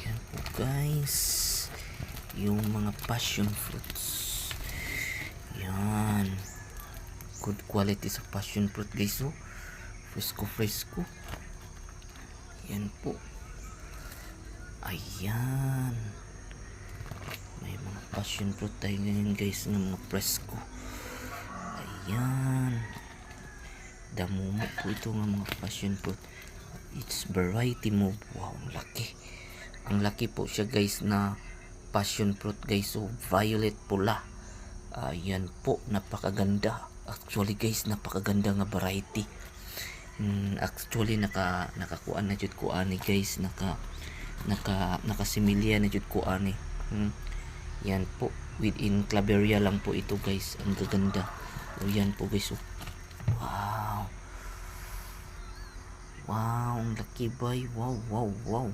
Yan po guys, yung mga passion fruits. Yan, good quality sa passion fruit guys. Oh, fresco. Yan po. Ayan, may mga passion fruit tayo ngayon guys, ng mga fresco. Ayan, damo po ito ng mga passion fruit. It's variety mo. Wow, ang laki po siya guys na passion fruit guys. So violet pula. Ayan po, napakaganda. Actually guys, napakaganda nga variety. Actually nakakuan na jud ko ani guys, nakasimilya na jud ko ani. Yan po, within Claveria lang po ito guys. Ang gaganda. O yan po guys. Wow, ang laki bay. Wow.